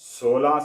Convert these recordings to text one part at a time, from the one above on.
16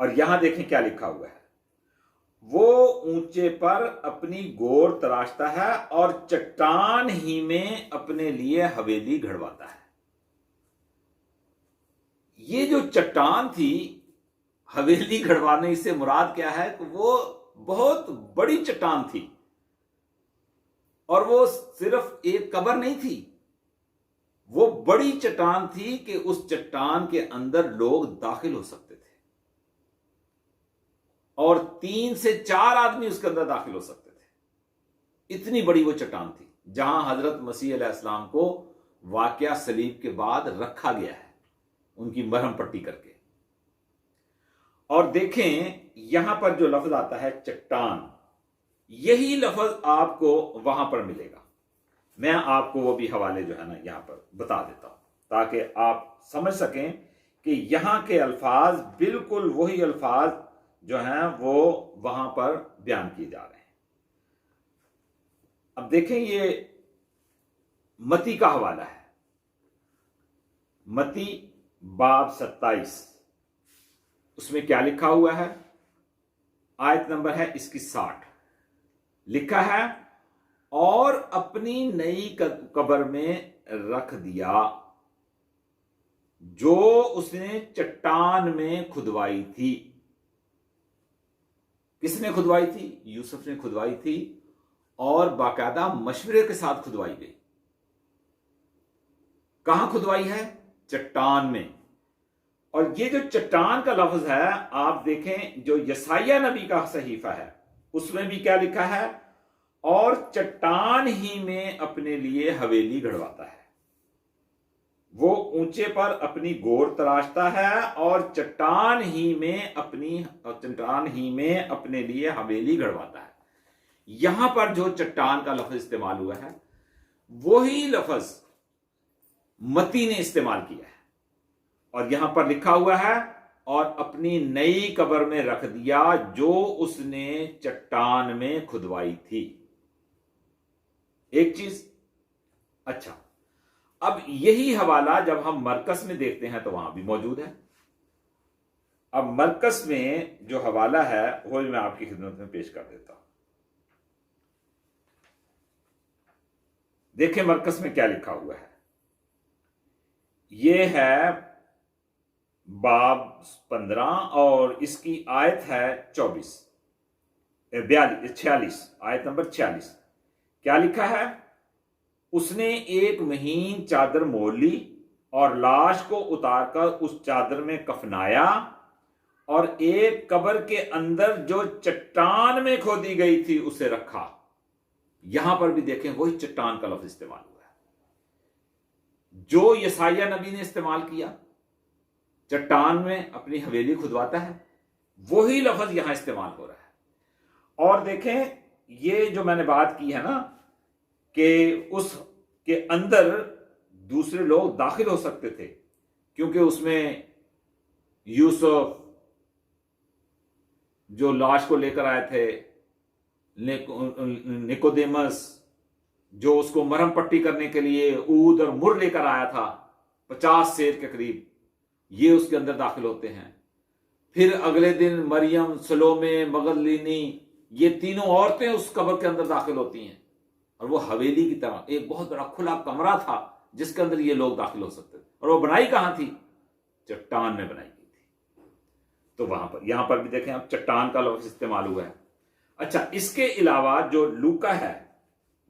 اور یہاں دیکھیں کیا لکھا ہوا ہے، وہ اونچے پر اپنی گور تراشتا ہے اور چٹان ہی میں اپنے لیے حویلی گھڑواتا ہے۔ یہ جو چٹان تھی، حویلی گھڑوانے سے مراد کیا ہے کہ وہ بہت بڑی چٹان تھی، اور وہ صرف ایک قبر نہیں تھی، وہ بڑی چٹان تھی کہ اس چٹان کے اندر لوگ داخل ہو سکتے تھے، اور 3 سے 4 آدمی اس کے اندر داخل ہو سکتے تھے، اتنی بڑی وہ چٹان تھی جہاں حضرت مسیح علیہ السلام کو واقعہ صلیب کے بعد رکھا گیا ہے، ان کی مرہم پٹی کر کے۔ اور دیکھیں یہاں پر جو لفظ آتا ہے چٹان، یہی لفظ آپ کو وہاں پر ملے گا۔ میں آپ کو وہ بھی حوالے جو ہے نا یہاں پر بتا دیتا ہوں تاکہ آپ سمجھ سکیں کہ یہاں کے الفاظ بالکل وہی الفاظ جو ہیں وہ وہاں پر بیان کیے جا رہے ہیں۔ اب دیکھیں یہ متی کا حوالہ ہے، متی باب 27، اس میں کیا لکھا ہوا ہے؟ آیت نمبر ہے اس کی 60، لکھا ہے اور اپنی نئی قبر میں رکھ دیا جو اس نے چٹان میں کھدوائی تھی۔ کس نے کھدوائی تھی؟ یوسف نے کھدوائی تھی، اور باقاعدہ مشورے کے ساتھ کھدوائی گئی۔ کہاں کھدوائی ہے؟ چٹان میں۔ اور یہ جو چٹان کا لفظ ہے آپ دیکھیں جو یسائیہ نبی کا صحیفہ ہے اس میں بھی کیا لکھا ہے؟ اور چٹان ہی میں اپنے لیے حویلی گھڑواتا ہے، وہ اونچے پر اپنی گور تراشتا ہے اور چٹان ہی میں اپنے لیے حویلی گھڑواتا ہے۔ یہاں پر جو چٹان کا لفظ استعمال ہوا ہے وہی لفظ متی نے استعمال کیا ہے، اور یہاں پر لکھا ہوا ہے اور اپنی نئی قبر میں رکھ دیا جو اس نے چٹان میں کھدوائی تھی۔ ایک چیز، اچھا اب یہی حوالہ جب ہم مرکز میں دیکھتے ہیں تو وہاں بھی موجود ہے۔ اب مرکز میں جو حوالہ ہے وہ میں آپ کی خدمت میں پیش کر دیتا ہوں۔ دیکھیں مرکز میں کیا لکھا ہوا ہے، یہ ہے باب 15 اور اس کی آیت ہے 46، آیت نمبر 46۔ کیا لکھا ہے؟ اس نے ایک مہین چادر مول لی اور لاش کو اتار کر اس چادر میں کفنایا، اور ایک قبر کے اندر جو چٹان میں کھودی گئی تھی اسے رکھا۔ یہاں پر بھی دیکھیں وہی چٹان کا لفظ استعمال ہوا ہے جو یسائیہ نبی نے استعمال کیا، چٹان میں اپنی حویلی کھدواتا ہے، وہی لفظ یہاں استعمال ہو رہا ہے۔ اور دیکھیں یہ جو میں نے بات کی ہے نا کہ اس کے اندر دوسرے لوگ داخل ہو سکتے تھے، کیونکہ اس میں یوسف جو لاش کو لے کر آئے تھے، نکودیمس جو اس کو مرہم پٹی کرنے کے لیے عود اور مر لے کر آیا تھا 50 سیر کے قریب، یہ اس کے اندر داخل ہوتے ہیں۔ پھر اگلے دن مریم، سلومے، مغدلینی، یہ تینوں عورتیں اس قبر کے اندر داخل ہوتی ہیں، اور وہ حویلی کی طرح ایک بہت بڑا کھلا کمرہ تھا جس کے اندر یہ لوگ داخل ہو سکتے تھے، اور وہ بنائی کہاں تھی؟ چٹان میں بنائی گئی تھی۔ تو وہاں پر یہاں پر بھی دیکھیں اب چٹان کا لفظ استعمال ہوا ہے۔ اچھا اس کے علاوہ جو لوکا ہے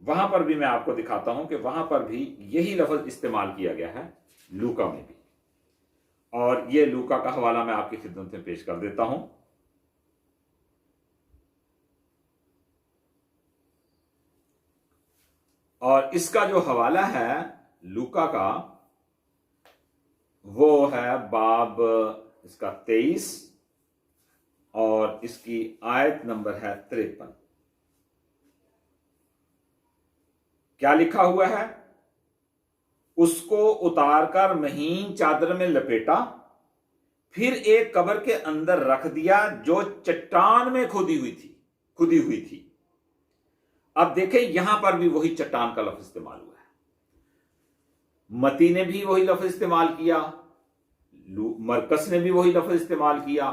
وہاں پر بھی میں آپ کو دکھاتا ہوں کہ وہاں پر بھی یہی لفظ استعمال کیا گیا ہے، لوکا میں بھی، اور یہ لوکا کا حوالہ میں آپ کی خدمت میں پیش کر دیتا ہوں۔ اور اس کا جو حوالہ ہے لوکا کا وہ ہے باب اس کا 23 اور اس کی آیت نمبر ہے 53۔ کیا لکھا ہوا ہے؟ اس کو اتار کر مہین چادر میں لپیٹا، پھر ایک قبر کے اندر رکھ دیا جو چٹان میں کھودی ہوئی تھی۔ اب دیکھیں یہاں پر بھی وہی چٹان کا لفظ استعمال ہوا ہے، متی نے بھی وہی لفظ استعمال کیا، مرکز نے بھی وہی لفظ استعمال کیا،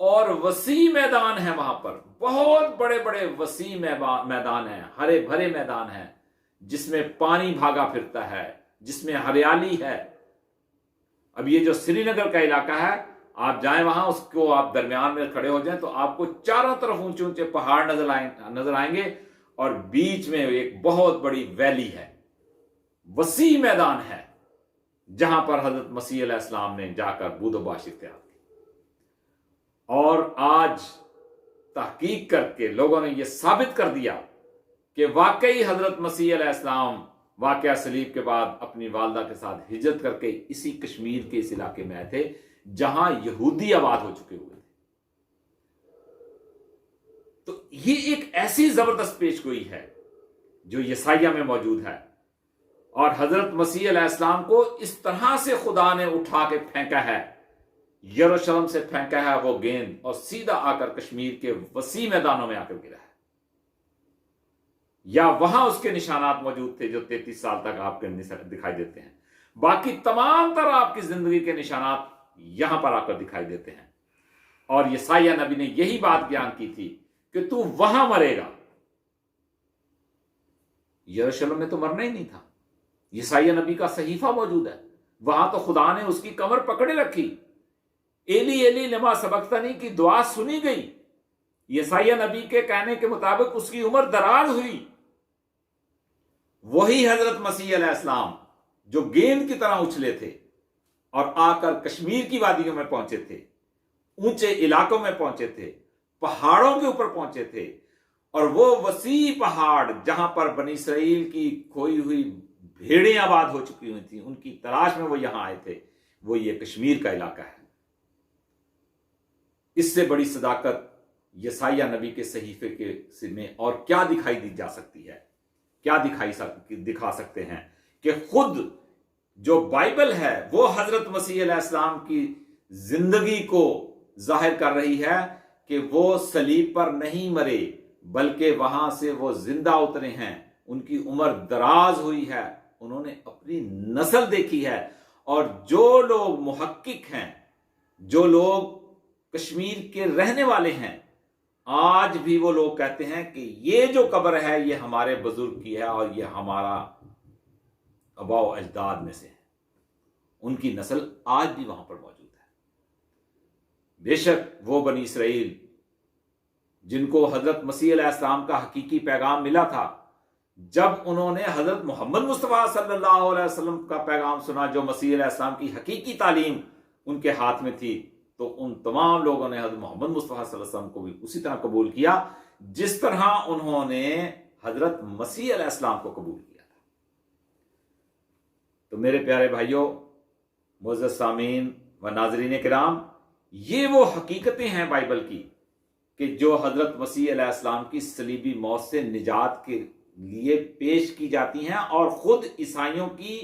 اور وسیع میدان ہے وہاں پر، بہت بڑے بڑے وسیع میدان ہیں، ہرے بھرے میدان ہیں، جس میں پانی بھاگا پھرتا ہے، جس میں ہریالی ہے۔ اب یہ جو سری نگر کا علاقہ ہے، آپ جائیں وہاں، اس کو آپ درمیان میں کھڑے ہو جائیں تو آپ کو چاروں طرف اونچے اونچے پہاڑ نظر آئیں گے، اور بیچ میں ایک بہت بڑی ویلی ہے، وسیع میدان ہے، جہاں پر حضرت مسیح علیہ السلام نے جا کر بود و باش اختیار کی۔ اور آج تحقیق کر کے لوگوں نے یہ ثابت کر دیا کہ واقعی حضرت مسیح علیہ السلام واقعہ صلیب کے بعد اپنی والدہ کے ساتھ ہجرت کر کے اسی کشمیر کے اس علاقے میں آئے تھے جہاں یہودی آباد ہو چکے ہوئے تھے۔ تو یہ ایک ایسی زبردست پیش گوئی ہے جو یسائیہ میں موجود ہے، اور حضرت مسیح علیہ السلام کو اس طرح سے خدا نے اٹھا کے پھینکا ہے، یروشلم سے پھینکا ہے وہ گیند، اور سیدھا آ کر کشمیر کے وسیع میدانوں میں آ کر گرا ہے۔ یا وہاں اس کے نشانات موجود تھے جو 33 سال تک آپ کے دکھائی دیتے ہیں، باقی تمام تر آپ کی زندگی کے نشانات یہاں پر آ کر دکھائی دیتے ہیں۔ اور یسائیہ نبی نے یہی بات بیان کی تھی کہ تو وہاں مرے گا، یروشلم میں تو مرنا ہی نہیں تھا۔ یسائیہ نبی کا صحیفہ موجود ہے، وہاں تو خدا نے اس کی کمر پکڑے رکھی، ایلی ایلی لما سبقتنی کی دعا سنی گئی۔ یسائیہ نبی کے کہنے کے مطابق اس کی عمر دراز ہوئی۔ وہی حضرت مسیح علیہ السلام جو گیند کی طرح اچھلے تھے اور آ کر کشمیر کی وادیوں میں پہنچے تھے، اونچے علاقوں میں پہنچے تھے، پہاڑوں کے اوپر پہنچے تھے، اور وہ وسیع پہاڑ جہاں پر بنی اسرائیل کی کھوئی ہوئی بھیڑیں آباد ہو چکی ہوئی تھیں، ان کی تلاش میں وہ یہاں آئے تھے، وہ یہ کشمیر کا علاقہ ہے۔ اس سے بڑی صداقت یسائیہ نبی کے صحیفے کے میں اور کیا دکھائی دی جا سکتی ہے؟ کیا دکھا سکتے ہیں کہ خود جو بائبل ہے وہ حضرت مسیح علیہ السلام کی زندگی کو ظاہر کر رہی ہے کہ وہ صلیب پر نہیں مرے، بلکہ وہاں سے وہ زندہ اترے ہیں، ان کی عمر دراز ہوئی ہے، انہوں نے اپنی نسل دیکھی ہے۔ اور جو لوگ محقق ہیں، جو لوگ کشمیر کے رہنے والے ہیں، آج بھی وہ لوگ کہتے ہیں کہ یہ جو قبر ہے یہ ہمارے بزرگ کی ہے اور یہ ہمارا آباء و اجداد میں سے ہے، ان کی نسل آج بھی وہاں پر موجود ہے۔ بے شک وہ بنی اسرائیل جن کو حضرت مسیح علیہ السلام کا حقیقی پیغام ملا تھا، جب انہوں نے حضرت محمد مصطفیٰ صلی اللہ علیہ وسلم کا پیغام سنا جو مسیح علیہ السلام کی حقیقی تعلیم ان کے ہاتھ میں تھی، تو ان تمام لوگوں نے حضرت محمد مصطفیٰ صلی اللہ علیہ وسلم کو بھی اسی طرح قبول کیا جس طرح انہوں نے حضرت مسیح علیہ السلام کو قبول کیا تھا۔ تو میرے پیارے بھائیوں، معزز سامعین و ناظرین کرام، یہ وہ حقیقتیں ہیں بائبل کی کہ جو حضرت مسیح علیہ السلام کی صلیبی موت سے نجات کے لیے پیش کی جاتی ہیں، اور خود عیسائیوں کی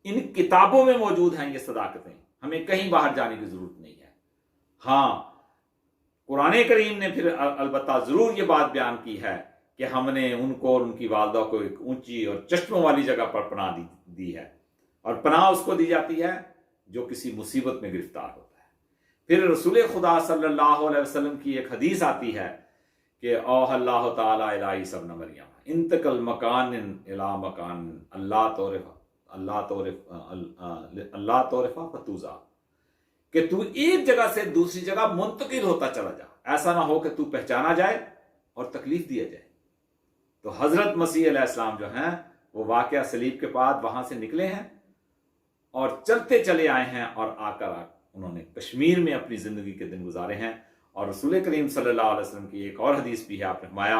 ان کتابوں میں موجود ہیں۔ یہ صداقتیں ہمیں کہیں باہر جانے کی ضرورت نہیں ہے۔ ہاں، قرآن کریم نے پھر البتہ ضرور یہ بات بیان کی ہے کہ ہم نے ان کو اور ان کی والدہ کو ایک اونچی اور چشموں والی جگہ پر پناہ دی ہے، اور پناہ اس کو دی جاتی ہے جو کسی مصیبت میں گرفتار ہوتا ہے۔ پھر رسول خدا صلی اللہ علیہ وسلم کی ایک حدیث آتی ہے کہ اوہ اللہ تعالیٰ الی عیسی ابن مریم انتقل مکان الی مکان اللہ تعرف فتوزا، کہ تو ایک جگہ سے دوسری جگہ منتقل ہوتا چلا جا، ایسا نہ ہو کہ تو پہچانا جائے اور تکلیف دیا جائے۔ تو حضرت مسیح علیہ السلام جو ہیں وہ واقعہ صلیب کے بعد وہاں سے نکلے ہیں اور چلتے چلے آئے ہیں، اور آ کر انہوں نے کشمیر میں اپنی زندگی کے دن گزارے ہیں۔ اور رسول کریم صلی اللہ علیہ وسلم کی ایک اور حدیث بھی ہے، آپ نے فرمایا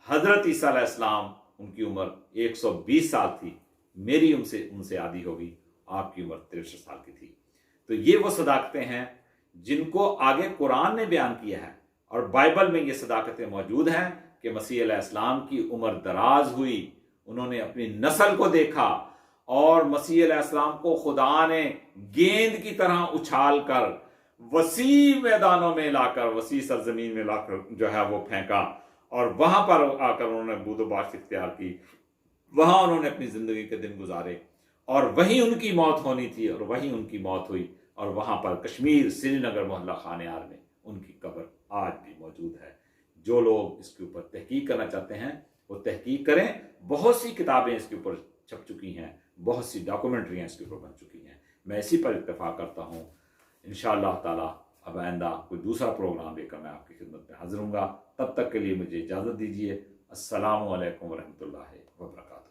حضرت عیسیٰ علیہ السلام ان کی عمر 120 سال تھی، میری ان سے آدھی ہوگی، آپ کی عمر 63 سال کی تھی۔ تو یہ وہ صداقتیں ہیں جن کو آگے قرآن نے بیان کیا ہے، اور بائبل میں یہ صداقتیں موجود ہیں کہ مسیح علیہ السلام کی عمر دراز ہوئی، انہوں نے اپنی نسل کو دیکھا، اور مسیح علیہ السلام کو خدا نے گیند کی طرح اچھال کر وسیع میدانوں میں لا کر، وسیع سرزمین میں لا کر جو ہے وہ پھینکا، اور وہاں پر آ کر انہوں نے بود و باش اختیار کی، وہاں انہوں نے اپنی زندگی کے دن گزارے، اور وہیں ان کی موت ہونی تھی، اور وہیں ان کی موت ہوئی، اور وہاں پر کشمیر سری نگر محلہ خانیار میں ان کی قبر آج بھی موجود ہے۔ جو لوگ اس کے اوپر تحقیق کرنا چاہتے ہیں وہ تحقیق کریں، بہت سی کتابیں اس کے اوپر چھپ چکی ہیں، بہت سی ڈاکومنٹریاں اس کے اوپر بن چکی ہیں۔ میں اسی پر اتفاق کرتا ہوں۔ انشاءاللہ تعالی اب آئندہ کوئی دوسرا پروگرام لے کر میں آپ کی خدمت میں حاضر ہوں گا۔ تب تک کے لیے مجھے اجازت دیجیے۔ السلام علیکم ورحمۃ اللہ وبرکاتہ۔